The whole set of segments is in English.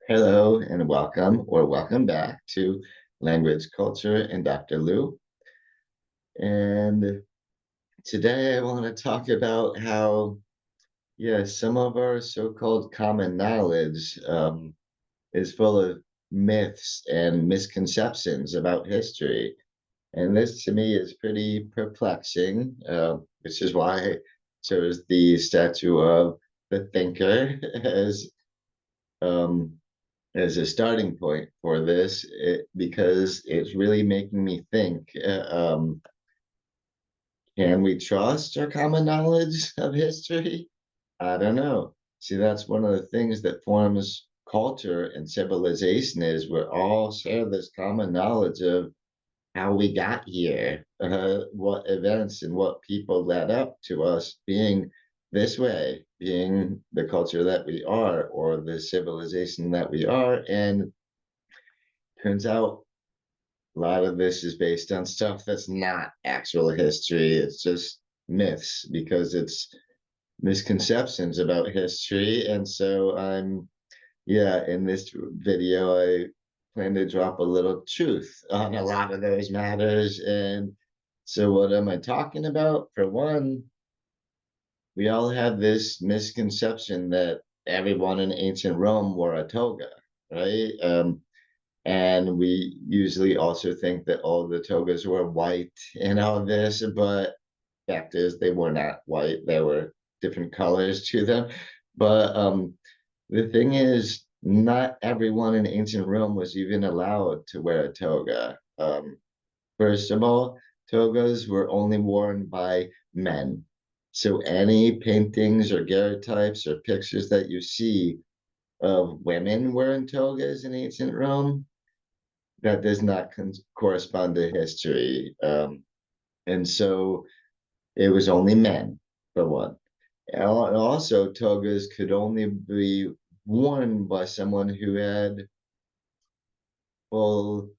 Hello and welcome or welcome back to Language, Culture, and Dr. Lou. And today I want to talk about how, some of our so-called common knowledge is full of myths and misconceptions about history. And this to me is pretty perplexing, which is why I chose the statue of the thinker um, as a starting point for this because it's really making me think, can we trust our common knowledge of history? I don't know. See, that's one of the things that forms culture and civilization is we're all share this common knowledge of how we got here, what events and what people led up to us being this way, being the culture that we are or the civilization that we are. And turns out a lot of this is based on stuff that's not actual history. It's just myths because it's misconceptions about history. And so in this video, I plan to drop a little truth on a lot of those matters. And so, what am I talking about? For one, we all have this misconception that everyone in ancient Rome wore a toga, right? And we usually also think that all the togas were white and all this, but fact is they were not white. There were different colors to them. But the thing is, not everyone in ancient Rome was even allowed to wear a toga. First of all, togas were only worn by men. So any paintings or daguerreotypes or pictures that you see of women wearing togas in ancient Rome, that does not correspond to history. And so it was only men, for one. And also, togas could only be worn by someone who had full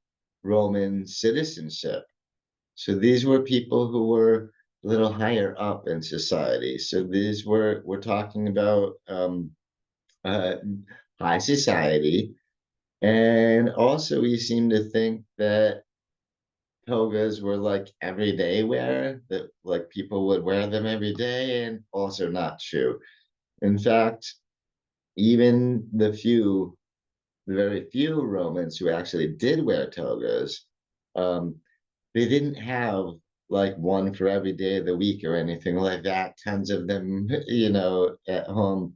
Roman citizenship. So these were people who were a little higher up in society. So we're talking about uh, high society. And also, we seem to think that togas were like everyday wear, that like people would wear them every day, and also not true. In fact, even the very few Romans who actually did wear togas, um, they didn't have like one for every day of the week or anything like that. Tons of them, at home.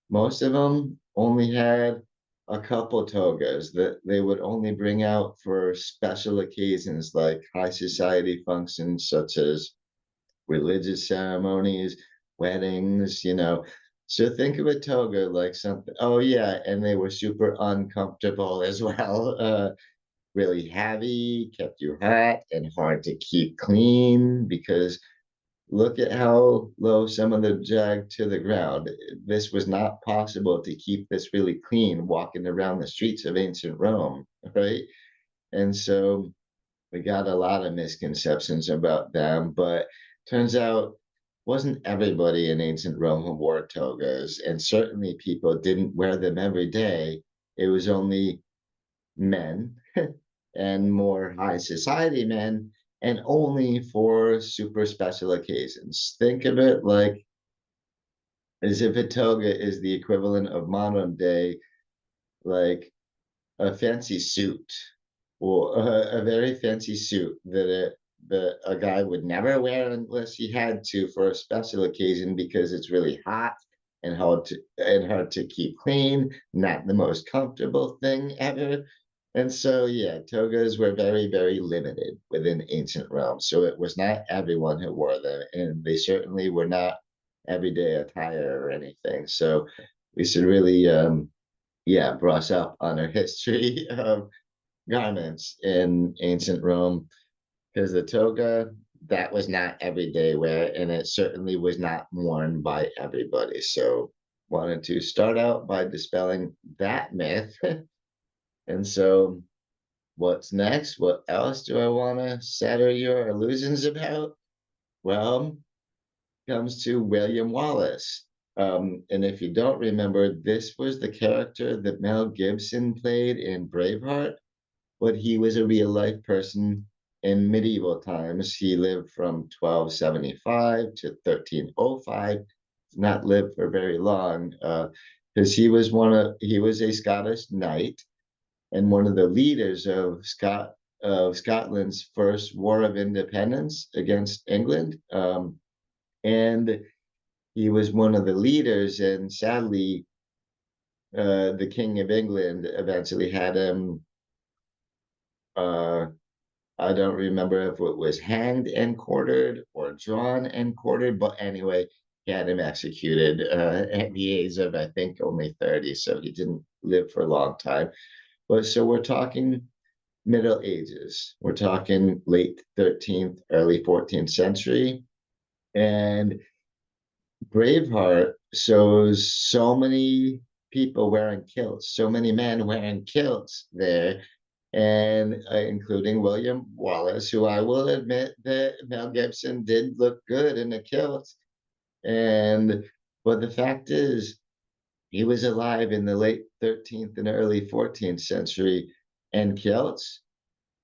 Most of them only had a couple togas that they would only bring out for special occasions like high society functions such as religious ceremonies, weddings. So think of a toga like something. Oh yeah, and they were super uncomfortable as well. Really heavy, kept you hot and hard to keep clean because look at how low some of them dragged to the ground. This was not possible to keep this really clean walking around the streets of ancient Rome, right? And so we got a lot of misconceptions about them, but turns out wasn't everybody in ancient Rome who wore togas, and certainly people didn't wear them every day. It was only men and more high society men, and only for super special occasions. Think of it like as if a toga is the equivalent of modern day, like a fancy suit or a very fancy suit that a guy would never wear unless he had to for a special occasion because it's really hot and hard to keep clean, not the most comfortable thing ever. And so, yeah, togas were very, very limited within ancient Rome. So it was not everyone who wore them, and they certainly were not everyday attire or anything. So we should really, brush up on our history of garments in ancient Rome because the toga, that was not everyday wear, and it certainly was not worn by everybody. So wanted to start out by dispelling that myth. And so what's next? What else do I want to shatter your illusions about? Well, comes to William Wallace. And if you don't remember, this was the character that Mel Gibson played in Braveheart, but he was a real life person in medieval times. He lived from 1275 to 1305, not lived for very long, because he was a Scottish knight and one of the leaders of Scotland's first war of independence against England. And he was one of the leaders, and sadly, the King of England eventually had him. Uh, I don't remember if it was hanged and quartered or drawn and quartered, but anyway, he had him executed at the age of, I think, only 30. So he didn't live for a long time. But so we're talking Middle Ages. We're talking late 13th, early 14th century. And Braveheart shows so many people wearing kilts, so many men wearing kilts there, and including William Wallace, who I will admit that Mel Gibson did look good in a kilt. And but the fact is, he was alive in the late 13th and early 14th century, and kilts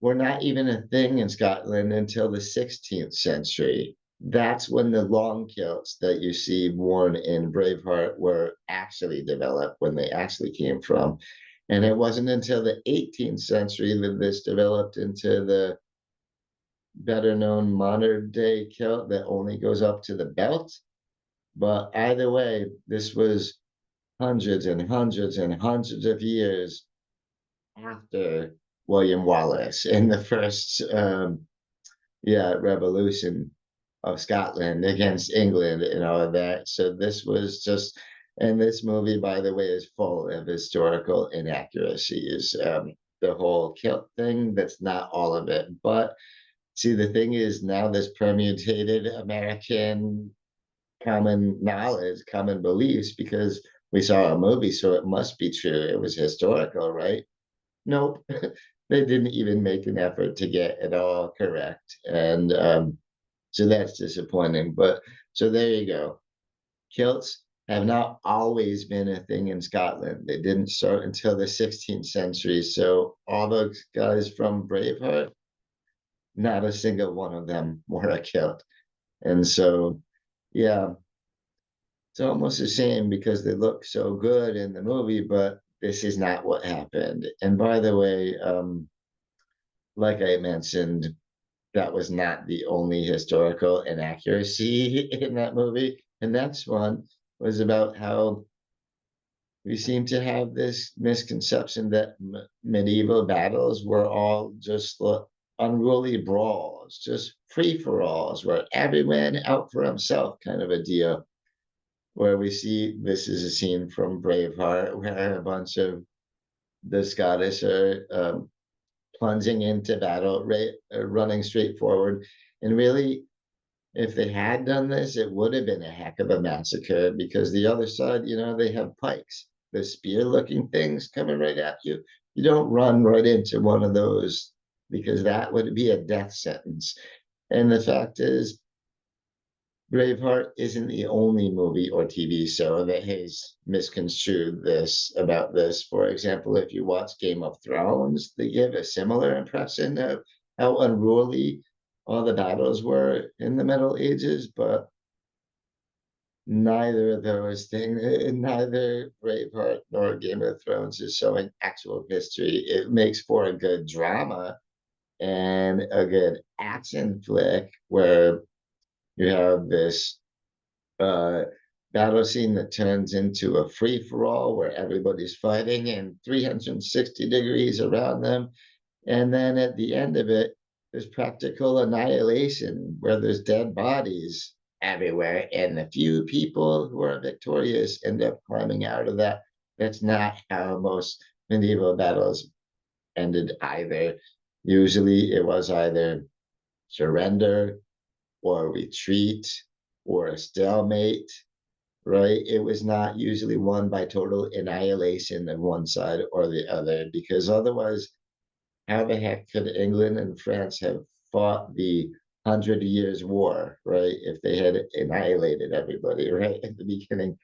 were not even a thing in Scotland until the 16th century. That's when the long kilts that you see worn in Braveheart were actually developed, when they actually came from. And it wasn't until the 18th century that this developed into the better known modern day kilt that only goes up to the belt. But either way, this was hundreds and hundreds and hundreds of years after William Wallace in the first revolution of Scotland against England and all of that. So this was just, and this movie, by the way, is full of historical inaccuracies. The whole kilt thing, that's not all of it. But see, the thing is, now this permutated American common knowledge, common beliefs, because we saw a movie, so it must be true. It was historical, right? Nope. They didn't even make an effort to get it all correct. And so that's disappointing. But so there you go. Kilts have not always been a thing in Scotland. They didn't start until the 16th century. So all those guys from Braveheart, not a single one of them wore a kilt. And so, yeah, it's almost a shame because they look so good in the movie, but this is not what happened. And by the way, like I mentioned, that was not the only historical inaccuracy in that movie. The next one was about how we seem to have this misconception that medieval battles were all just unruly brawls, just free for alls, where every man out for himself kind of a deal. Where we see this is a scene from Braveheart, where a bunch of the Scottish are plunging into battle, running straight forward. And really, if they had done this, it would have been a heck of a massacre because the other side, they have pikes, the spear looking things coming right at you. You don't run right into one of those because that would be a death sentence. And the fact is, Braveheart isn't the only movie or TV show that has misconstrued this about this. For example, if you watch Game of Thrones, they give a similar impression of how unruly all the battles were in the Middle Ages, but neither of those things, neither Braveheart nor Game of Thrones is showing actual history. It makes for a good drama and a good action flick where you have this uh, battle scene that turns into a free for all where everybody's fighting in 360 degrees around them. And then at the end of it, there's practical annihilation where there's dead bodies everywhere. And the few people who are victorious end up climbing out of that. That's not how most medieval battles ended either. Usually it was either surrender or retreat or a stalemate, right? It was not usually won by total annihilation of one side or the other, because otherwise, how the heck could England and France have fought the Hundred Years' War, right? If they had annihilated everybody, right, at the beginning.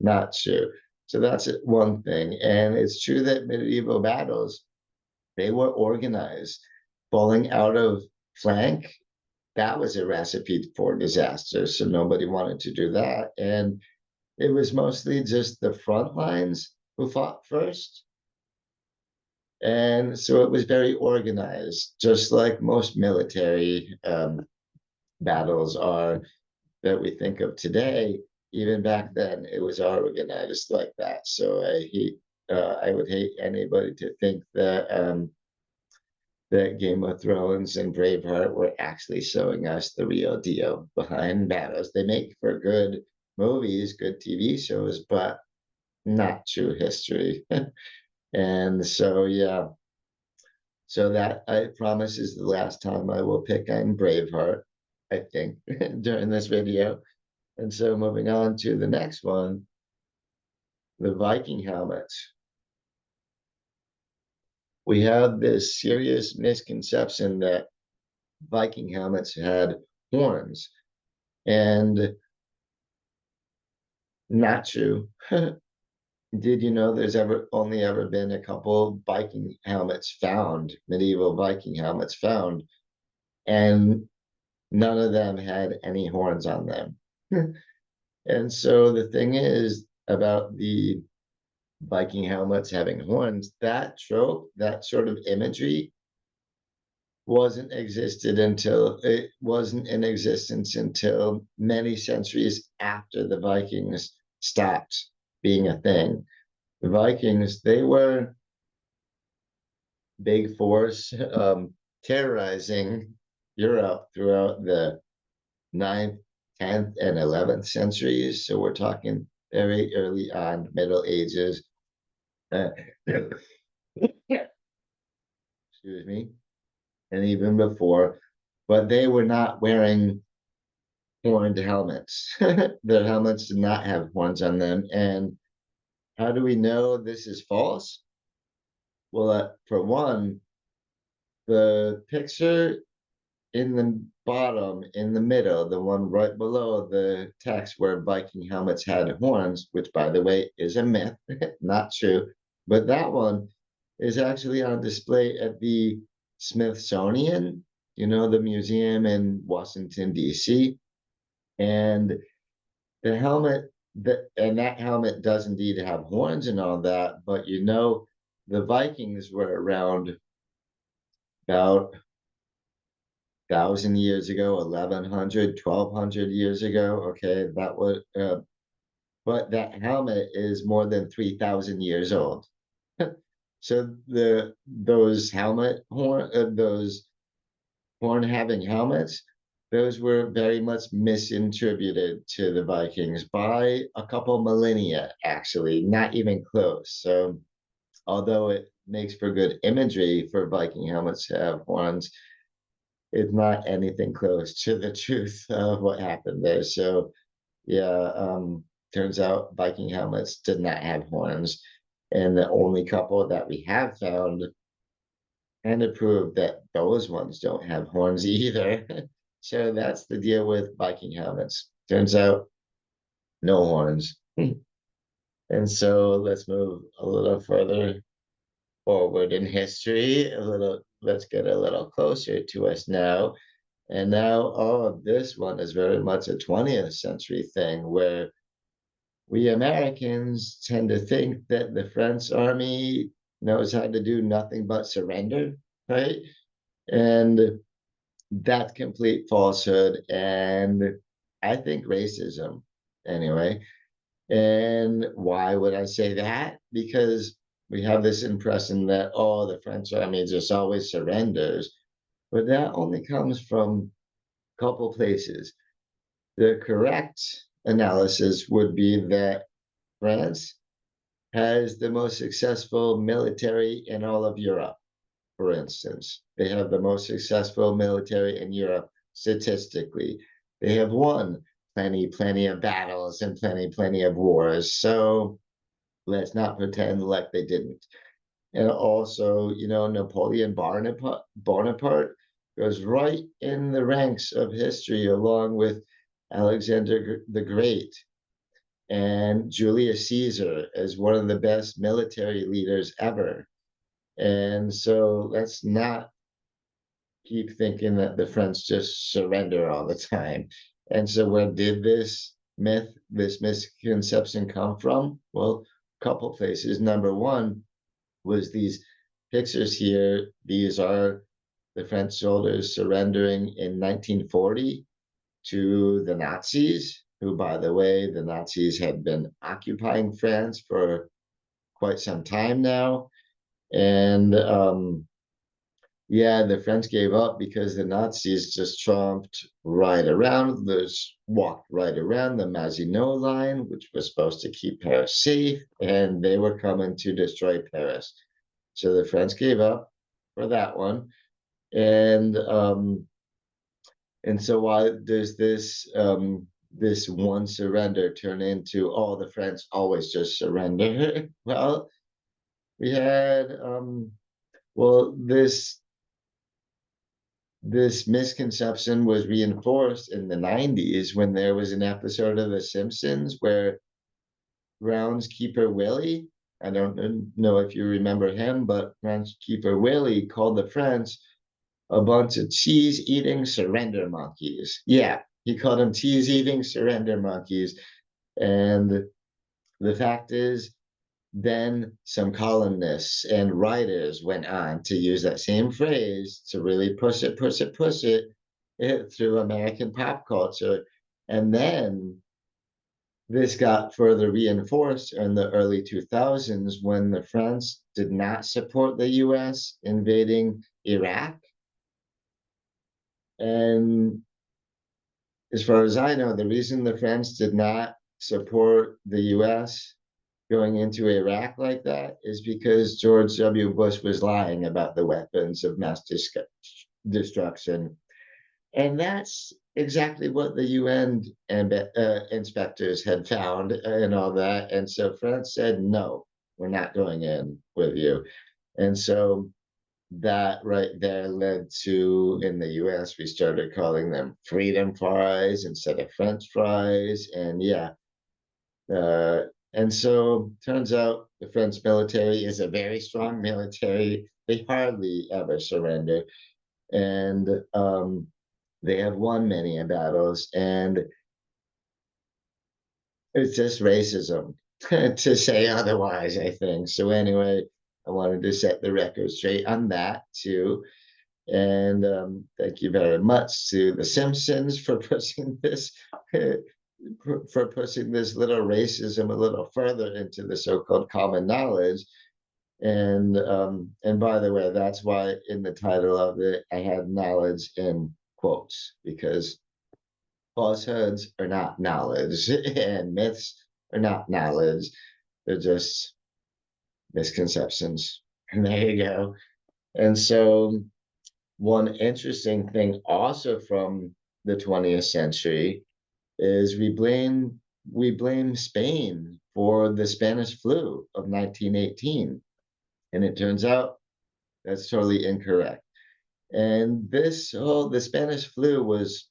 not true. So that's one thing. And it's true that medieval battles, they were organized. Falling out of flank, that was a recipe for disaster. So nobody wanted to do that. And it was mostly just the front lines who fought first. And so it was very organized, just like most military battles are that we think of today. Even back then, it was organized like that. So I would hate anybody to think that Game of Thrones and Braveheart were actually showing us the real deal behind battles. They make for good movies, good TV shows, but not true history. And so, yeah, so that I promise is the last time I will pick on Braveheart, I think, during this video. And so moving on to the next one, the Viking helmets. We have this serious misconception that Viking helmets had horns, and not true. Did you know there's ever only ever been a couple Viking helmets found, medieval Viking helmets found, and none of them had any horns on them. And so the thing is about the Viking helmets having horns, that trope, that sort of imagery wasn't in existence until many centuries after the Vikings stopped being a thing. The Vikings, they were big force terrorizing Europe throughout the ninth, 10th, and 11th centuries. So we're talking very early on, Middle Ages. Uh, excuse me, and even before, but they were not wearing horned helmets. Their helmets did not have horns on them. And how do we know this is false? Well, for one, the picture in the bottom, in the middle, the one right below the text where Viking helmets had horns, which by the way is a myth, not true, but that one is actually on display at the Smithsonian, the museum in Washington, D.C. And the helmet that helmet does indeed have horns and all that, but the Vikings were around about 1,000 years ago, 1,100, 1,200 years ago. Okay, but that helmet is more than 3,000 years old. So those horn having helmets, those were very much misinterpreted to the Vikings by a couple millennia, actually, not even close. So although it makes for good imagery for Viking helmets to have horns, it's not anything close to the truth of what happened there. So yeah, turns out Viking helmets did not have horns. And the only couple that we have found and to prove that those ones don't have horns either. So that's the deal with Viking helmets. Turns out no horns. And so let's move a little further forward in history. Let's get a little closer to us now. And now, oh, this one is very much a 20th century thing where we Americans tend to think that the French army knows how to do nothing but surrender, right? And that's complete falsehood. And I think racism, anyway. And why would I say that? Because we have this impression that, oh, the French army just always surrenders. But that only comes from a couple places. The correct analysis would be that France has the most successful military in all of Europe, for instance. They have the most successful military in Europe statistically. They have won plenty of battles and plenty of wars. So let's not pretend like they didn't. And also, Napoleon Bonaparte goes right in the ranks of history along with Alexander the Great. and Julius Caesar as one of the best military leaders ever. And so let's not keep thinking that the French just surrender all the time. And so where did this misconception come from? Well, a couple places. Number one was these pictures here. These are the French soldiers surrendering in 1940 to the Nazis, who, by the way, the Nazis had been occupying France for quite some time now. And yeah, the French gave up because the Nazis just walked right around the Maginot Line, which was supposed to keep Paris safe, and they were coming to destroy Paris. So the French gave up for that one. And so why does this one surrender turn into, oh, the French always just surrender? Well, we had well, this misconception was reinforced in the 90s when there was an episode of The Simpsons where groundskeeper Willie, I don't know if you remember him, but groundskeeper Willie called the French a bunch of cheese eating surrender monkeys. Yeah, he called them cheese eating surrender monkeys. And the fact is, then some columnists and writers went on to use that same phrase to really push it through American pop culture. And then this got further reinforced in the early 2000s when the French did not support the US invading Iraq. And as far as I know, the reason the French did not support the US going into Iraq like that is because George W. Bush was lying about the weapons of mass destruction. And that's exactly what the UN inspectors had found and all that. And so France said, no, we're not going in with you. And so that right there led to, in the US, we started calling them freedom fries instead of French fries. And yeah, uh, and so turns out the French military is a very strong military. They hardly ever surrender. And they have won many battles. And it's just racism to say otherwise, I think. So, anyway, I wanted to set the record straight on that too. And thank you very much to The Simpsons for pushing this for pushing this little racism a little further into the so-called common knowledge. And by the way, that's why in the title of it I had knowledge in quotes, because falsehoods are not knowledge and myths are not knowledge. They're just misconceptions. And there you go. And so one interesting thing also from the 20th century is we blame Spain for the Spanish flu of 1918. And it turns out that's totally incorrect. And the Spanish flu was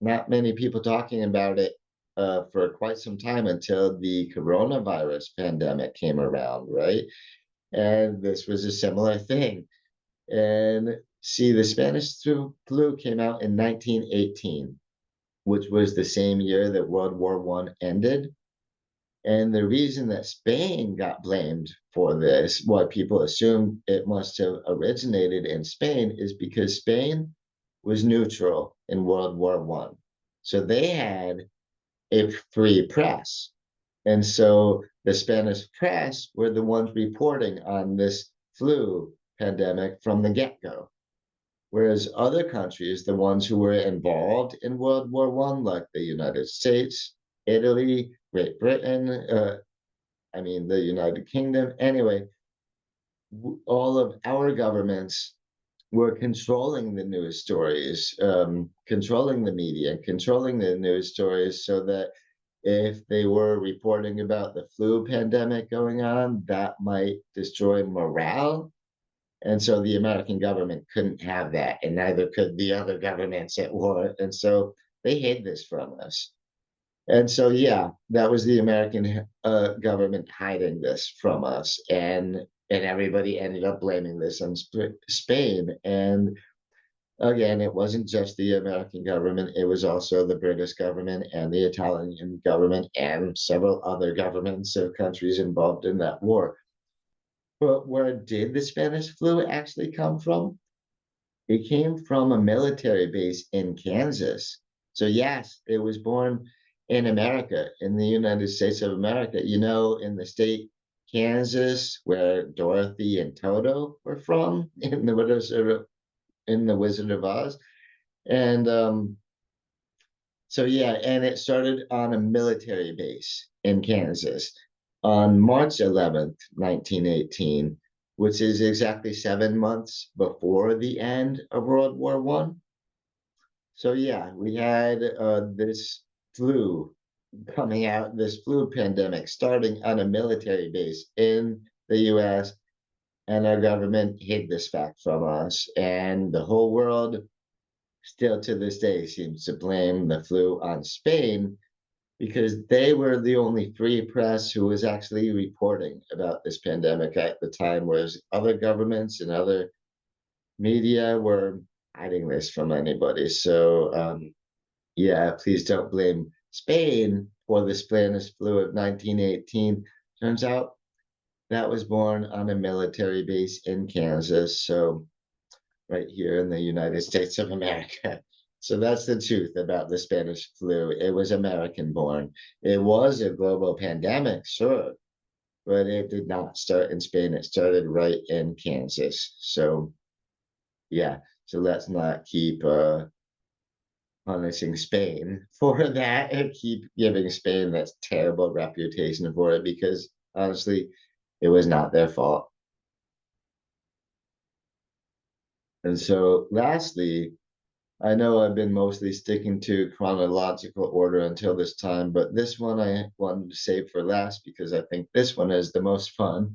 not many people talking about it for quite some time until the coronavirus pandemic came around, right? And this was a similar thing. And see, the Spanish flu came out in 1918, which was the same year that World War One ended. And the reason that Spain got blamed for this, why people assumed it must have originated in Spain, is because Spain was neutral in World War One. So they had a free press. And so the Spanish press were the ones reporting on this flu pandemic from the get-go. Whereas other countries, the ones who were involved in World War One, like the United States, Italy, Great Britain, the United Kingdom, anyway, all of our governments were controlling the news stories, controlling the media, controlling the news stories so that if they were reporting about the flu pandemic going on, that might destroy morale. And so the American government couldn't have that, and neither could the other governments at war. And so they hid this from us. And so, yeah, that was the American government hiding this from us, and everybody ended up blaming this on Spain. And again, it wasn't just the American government; it was also the British government and the Italian government and several other governments of countries involved in that war. But where did the Spanish flu actually come from? It came from a military base in Kansas. So yes, it was born in America, in the United States of America. In the state Kansas, where Dorothy and Toto were from in the Wizard of Oz. And so yeah, and it started on a military base in Kansas on March 11th, 1918, which is exactly 7 months before the end of World War One. So yeah, we had this flu this flu pandemic starting on a military base in the US, and our government hid this fact from us. And the whole world still to this day seems to blame the flu on Spain because they were the only free press who was actually reporting about this pandemic at the time, whereas other governments and other media were hiding this from anybody. So, yeah, please don't blame Spain for the Spanish flu of 1918. Turns out that was born on a military base in Kansas. So, right here in the United States of America. So that's the truth about the Spanish flu. It was American born. It was a global pandemic, sure, but it did not start in Spain. It started right in Kansas. So, yeah, so let's not keep punishing Spain for that and keep giving Spain that terrible reputation for it because honestly, it was not their fault. And so, lastly, I know I've been mostly sticking to chronological order until this time, but this one I wanted to save for last because I think this one is the most fun,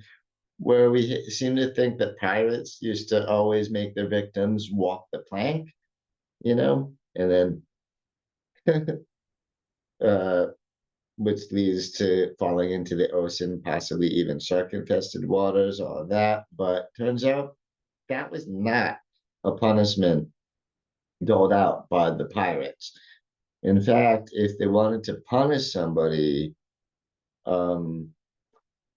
where we seem to think that pirates used to always make their victims walk the plank, and then uh, which leads to falling into the ocean, possibly even shark-infested waters, all of that. But turns out that was not a punishment doled out by the pirates. In fact, if they wanted to punish somebody, um,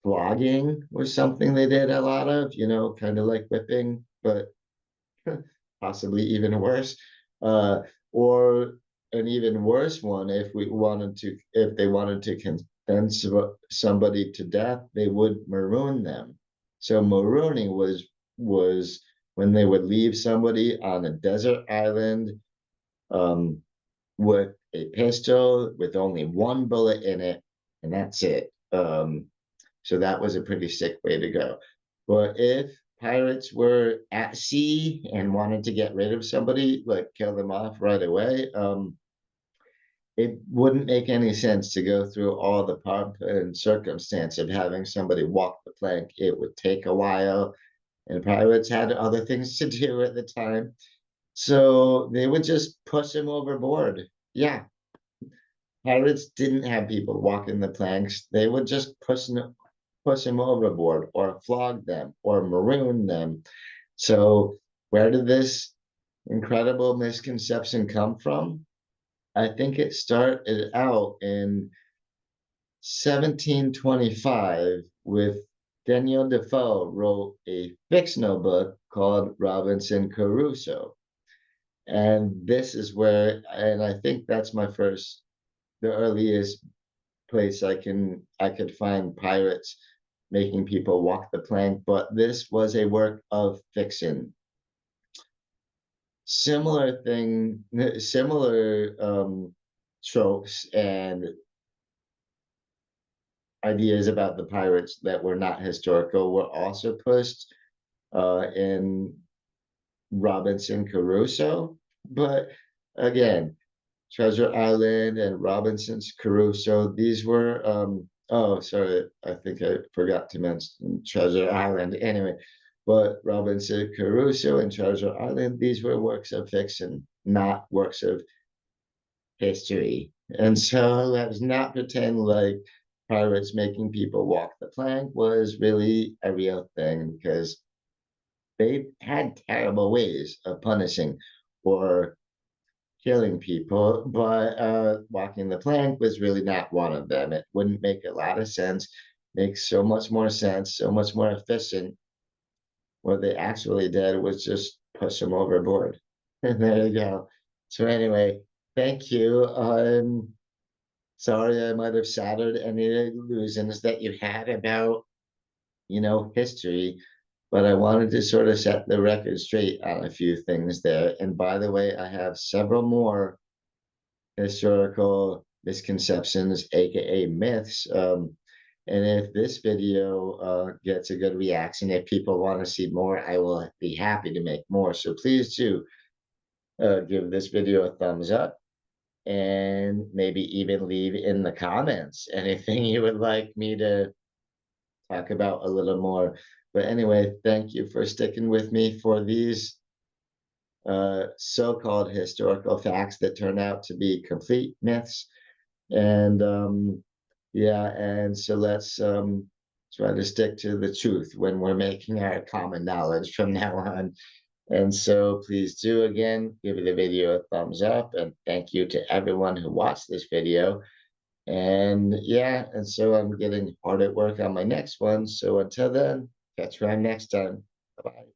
flogging was something they did a lot of, kind of like whipping, but possibly even worse. Or an even worse one, if they wanted to condemn somebody to death, they would maroon them. So marooning was when they would leave somebody on a desert island, um, with a pistol with only one bullet in it, and that's it. So that was a pretty sick way to go. But if pirates were at sea and wanted to get rid of somebody, like kill them off right away, it wouldn't make any sense to go through all the pomp and circumstance of having somebody walk the plank. It would take a while, and pirates had other things to do at the time. So they would just push him overboard. Yeah, pirates didn't have people walking the planks. They would just push them overboard or flog them or maroon them. So where did this incredible misconception come from? I think it started out in 1725 with Daniel Defoe wrote a fictional book called Robinson Crusoe. And this is where, and I think that's the earliest place I could find pirates making people walk the plank, but this was a work of fiction. Similar tropes and ideas about the pirates that were not historical were also pushed in Robinson Crusoe. But again, Treasure Island and Robinson's Crusoe. These were oh, sorry, I think I forgot to mention Treasure Island. Anyway, but Robinson Crusoe and Treasure Island, these were works of fiction, not works of history. And so let's not pretend like pirates making people walk the plank was really a real thing, because they had terrible ways of punishing or killing people, but walking the plank was really not one of them. It wouldn't make a lot of sense. Makes so much more sense, so much more efficient. What they actually did was just push them overboard. And there you go. So anyway, thank you. Sorry I might have shattered any illusions that you had about, history, but I wanted to sort of set the record straight on a few things there. And by the way, I have several more historical misconceptions, aka myths. And if this video gets a good reaction, if people want to see more, I will be happy to make more. So please do give this video a thumbs up, and maybe even leave in the comments anything you would like me to talk about a little more. But anyway, thank you for sticking with me for these so-called historical facts that turn out to be complete myths. And yeah, and so let's try to stick to the truth when we're making our common knowledge from now on. And so please do again give the video a thumbs up, and thank you to everyone who watched this video. And yeah, and so I'm getting hard at work on my next one. So until then, catch you around next time. Bye bye.